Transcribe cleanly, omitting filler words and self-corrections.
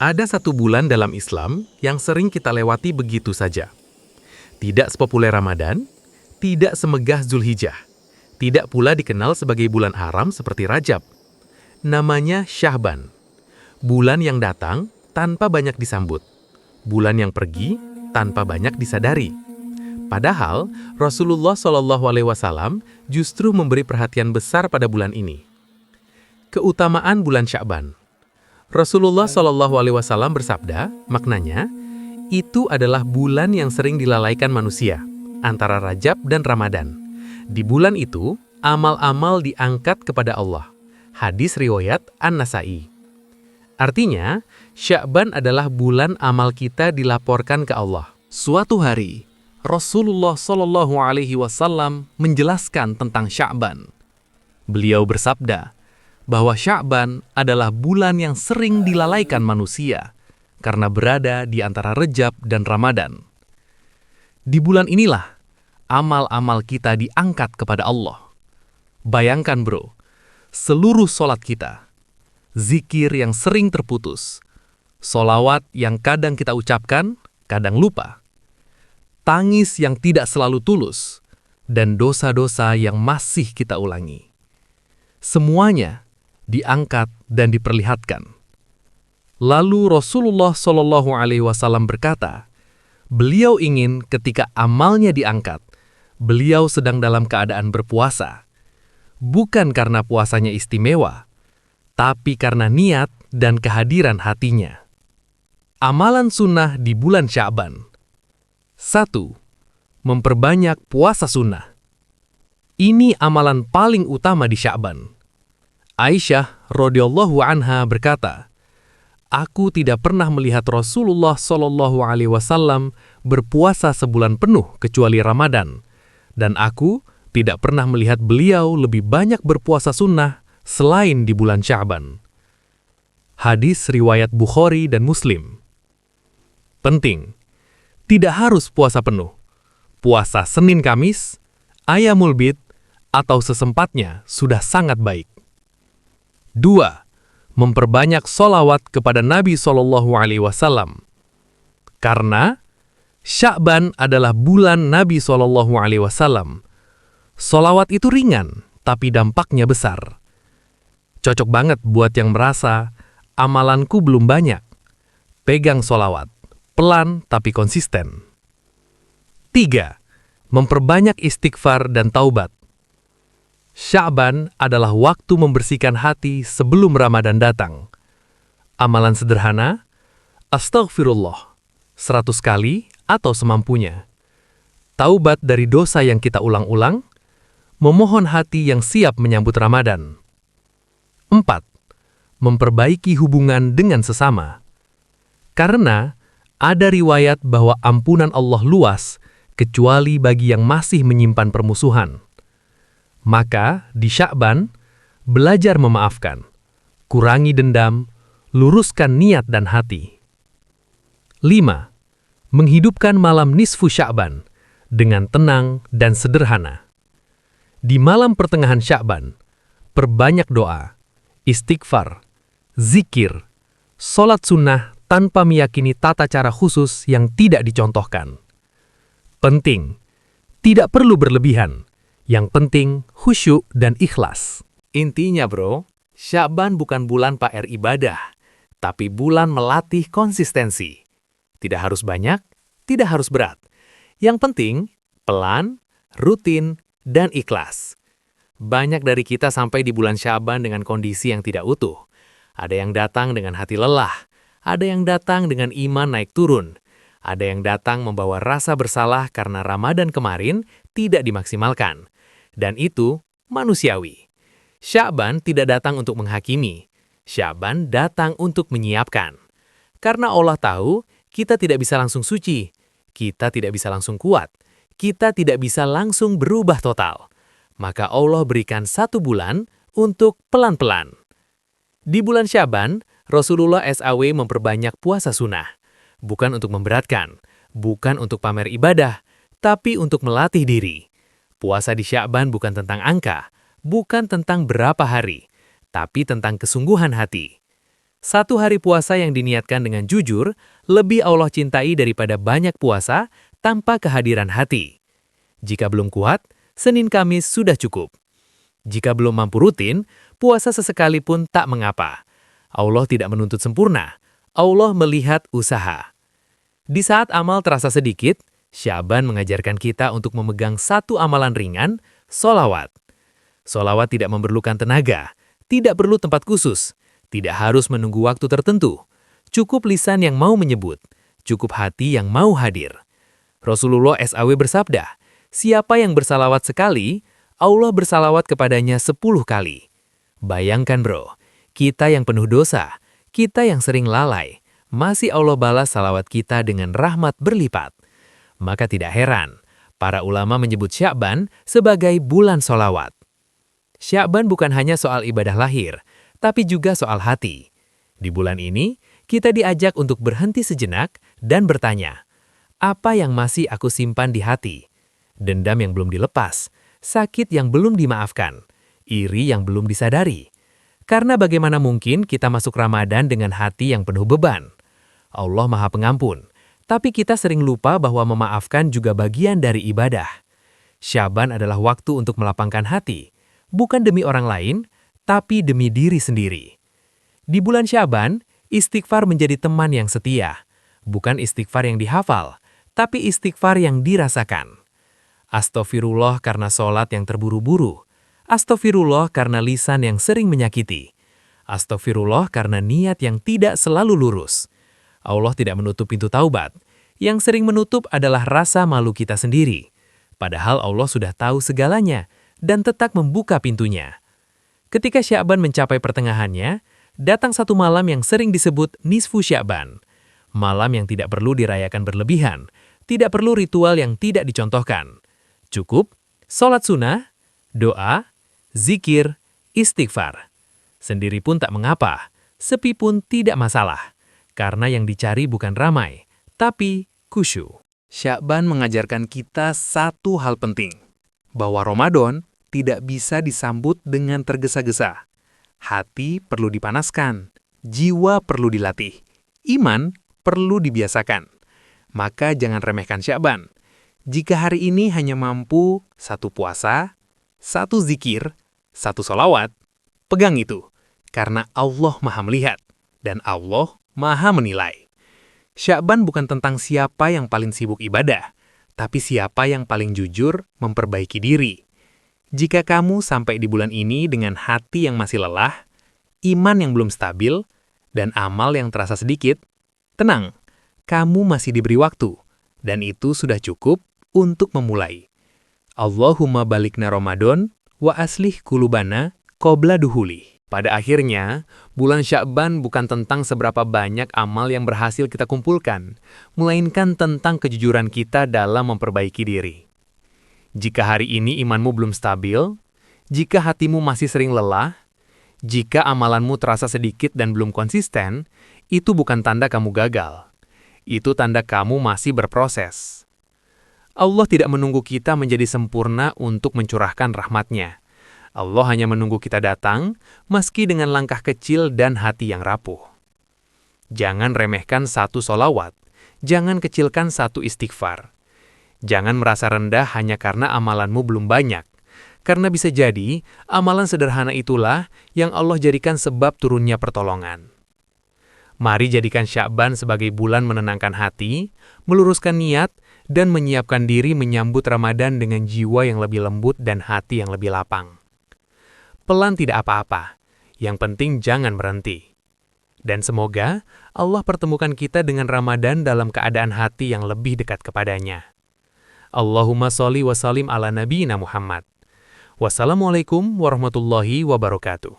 Ada satu bulan dalam Islam yang sering kita lewati begitu saja. Tidak sepopuler Ramadan, tidak semegah Zulhijjah, tidak pula dikenal sebagai bulan haram seperti Rajab. Namanya Sya'ban. Bulan yang datang tanpa banyak disambut. Bulan yang pergi tanpa banyak disadari. Padahal Rasulullah SAW justru memberi perhatian besar pada bulan ini. Keutamaan bulan Sya'ban. Rasulullah SAW bersabda, maknanya, itu adalah bulan yang sering dilalaikan manusia, antara Rajab dan Ramadan. Di bulan itu, amal-amal diangkat kepada Allah. Hadis riwayat An-Nasa'i. Artinya, Sya'ban adalah bulan amal kita dilaporkan ke Allah. Suatu hari, Rasulullah SAW menjelaskan tentang Sya'ban. Beliau bersabda bahwa Sya'ban adalah bulan yang sering dilalaikan manusia karena berada di antara Rajab dan Ramadan. Di bulan inilah amal-amal kita diangkat kepada Allah. Bayangkan bro, seluruh sholat kita, zikir yang sering terputus, sholawat yang kadang kita ucapkan, kadang lupa, tangis yang tidak selalu tulus, dan dosa-dosa yang masih kita ulangi. Semuanya diangkat dan diperlihatkan. Lalu Rasulullah SAW berkata, beliau ingin ketika amalnya diangkat, beliau sedang dalam keadaan berpuasa. Bukan karena puasanya istimewa, tapi karena niat dan kehadiran hatinya. Amalan sunnah di bulan Sya'ban. 1. Memperbanyak puasa sunnah. Ini amalan paling utama di Sya'ban. Aisyah radhiyallahu anha berkata, aku tidak pernah melihat Rasulullah SAW berpuasa sebulan penuh kecuali Ramadan, dan aku tidak pernah melihat beliau lebih banyak berpuasa sunnah selain di bulan Sya'ban. Hadis riwayat Bukhari dan Muslim. Penting, tidak harus puasa penuh. Puasa Senin Kamis, Ayyamul Bid, atau sesempatnya sudah sangat baik. 2. Memperbanyak sholawat kepada Nabi SAW. Karena Sya'ban adalah bulan Nabi SAW. Sholawat itu ringan, tapi dampaknya besar. Cocok banget buat yang merasa, amalanku belum banyak. Pegang sholawat, pelan tapi konsisten. 3. Memperbanyak istighfar dan taubat. Sya'ban adalah waktu membersihkan hati sebelum Ramadan datang. Amalan sederhana, astaghfirullah, 100 kali atau semampunya. Taubat dari dosa yang kita ulang-ulang, memohon hati yang siap menyambut Ramadan. 4. Memperbaiki hubungan dengan sesama. Karena ada riwayat bahwa ampunan Allah luas, kecuali bagi yang masih menyimpan permusuhan. Maka, di Sya'ban, belajar memaafkan, kurangi dendam, luruskan niat dan hati. 5. Menghidupkan malam nisfu Sya'ban dengan tenang dan sederhana. Di malam pertengahan Sya'ban, perbanyak doa, istighfar, zikir, sholat sunnah tanpa meyakini tata cara khusus yang tidak dicontohkan. Penting, tidak perlu berlebihan. Yang penting, khusyuk dan ikhlas. Intinya bro, Sya'ban bukan bulan PR ibadah, tapi bulan melatih konsistensi. Tidak harus banyak, tidak harus berat. Yang penting, pelan, rutin, dan ikhlas. Banyak dari kita sampai di bulan Sya'ban dengan kondisi yang tidak utuh. Ada yang datang dengan hati lelah, ada yang datang dengan iman naik turun, ada yang datang membawa rasa bersalah karena Ramadan kemarin tidak dimaksimalkan. Dan itu manusiawi. Sya'ban tidak datang untuk menghakimi. Sya'ban datang untuk menyiapkan. Karena Allah tahu, kita tidak bisa langsung suci. Kita tidak bisa langsung kuat. Kita tidak bisa langsung berubah total. Maka Allah berikan 1 bulan untuk pelan-pelan. Di bulan Sya'ban, Rasulullah SAW memperbanyak puasa sunnah. Bukan untuk memberatkan, bukan untuk pamer ibadah, tapi untuk melatih diri. Puasa di Sya'ban bukan tentang angka, bukan tentang berapa hari, tapi tentang kesungguhan hati. Satu hari puasa yang diniatkan dengan jujur lebih Allah cintai daripada banyak puasa tanpa kehadiran hati. Jika belum kuat, Senin Kamis sudah cukup. Jika belum mampu rutin, puasa sesekali pun tak mengapa. Allah tidak menuntut sempurna. Allah melihat usaha. Di saat amal terasa sedikit, Sya'ban mengajarkan kita untuk memegang satu amalan ringan, sholawat. Sholawat tidak memerlukan tenaga, tidak perlu tempat khusus, tidak harus menunggu waktu tertentu. Cukup lisan yang mau menyebut, cukup hati yang mau hadir. Rasulullah SAW bersabda, siapa yang bersalawat sekali, Allah bersalawat kepadanya 10 kali. Bayangkan bro, kita yang penuh dosa, kita yang sering lalai, masih Allah balas salawat kita dengan rahmat berlipat. Maka tidak heran, para ulama menyebut Sya'ban sebagai bulan sholawat. Sya'ban bukan hanya soal ibadah lahir, tapi juga soal hati. Di bulan ini, kita diajak untuk berhenti sejenak dan bertanya, apa yang masih aku simpan di hati? Dendam yang belum dilepas, sakit yang belum dimaafkan, iri yang belum disadari. Karena bagaimana mungkin kita masuk Ramadan dengan hati yang penuh beban? Allah Maha Pengampun, tapi kita sering lupa bahwa memaafkan juga bagian dari ibadah. Sya'ban adalah waktu untuk melapangkan hati, bukan demi orang lain, tapi demi diri sendiri. Di bulan Sya'ban, istighfar menjadi teman yang setia, bukan istighfar yang dihafal, tapi istighfar yang dirasakan. Astaghfirullah karena sholat yang terburu-buru. Astaghfirullah karena lisan yang sering menyakiti. Astaghfirullah karena niat yang tidak selalu lurus. Allah tidak menutup pintu taubat. Yang sering menutup adalah rasa malu kita sendiri. Padahal Allah sudah tahu segalanya dan tetap membuka pintunya. Ketika Sya'ban mencapai pertengahannya, datang satu malam yang sering disebut Nisfu Sya'ban. Malam yang tidak perlu dirayakan berlebihan, tidak perlu ritual yang tidak dicontohkan. Cukup, sholat sunnah, doa, zikir, istighfar. Sendiri pun tak mengapa, sepi pun tidak masalah. Karena yang dicari bukan ramai, tapi khusyuk. Sya'ban mengajarkan kita satu hal penting, bahwa Ramadan tidak bisa disambut dengan tergesa-gesa. Hati perlu dipanaskan, jiwa perlu dilatih, iman perlu dibiasakan. Maka jangan remehkan Sya'ban. Jika hari ini hanya mampu satu puasa, satu zikir, satu sholawat, pegang itu. Karena Allah Maha melihat, dan Allah Maha menilai. Sya'ban bukan tentang siapa yang paling sibuk ibadah, tapi siapa yang paling jujur memperbaiki diri. Jika kamu sampai di bulan ini dengan hati yang masih lelah, iman yang belum stabil, dan amal yang terasa sedikit, tenang, kamu masih diberi waktu, dan itu sudah cukup untuk memulai. Allahumma balikna Ramadan wa aslih kulubana qobla duhuli. Pada akhirnya, bulan Sya'ban bukan tentang seberapa banyak amal yang berhasil kita kumpulkan, melainkan tentang kejujuran kita dalam memperbaiki diri. Jika hari ini imanmu belum stabil, jika hatimu masih sering lelah, jika amalanmu terasa sedikit dan belum konsisten, itu bukan tanda kamu gagal. Itu tanda kamu masih berproses. Allah tidak menunggu kita menjadi sempurna untuk mencurahkan rahmat-Nya. Allah hanya menunggu kita datang, meski dengan langkah kecil dan hati yang rapuh. Jangan remehkan satu sholawat, jangan kecilkan satu istighfar. Jangan merasa rendah hanya karena amalanmu belum banyak, karena bisa jadi amalan sederhana itulah yang Allah jadikan sebab turunnya pertolongan. Mari jadikan Sya'ban sebagai bulan menenangkan hati, meluruskan niat, dan menyiapkan diri menyambut Ramadan dengan jiwa yang lebih lembut dan hati yang lebih lapang. Pelan tidak apa-apa, yang penting jangan berhenti. Dan semoga Allah pertemukan kita dengan Ramadan dalam keadaan hati yang lebih dekat kepadanya. Allahumma sholli wa sallim ala nabiyina Muhammad. Wassalamualaikum warahmatullahi wabarakatuh.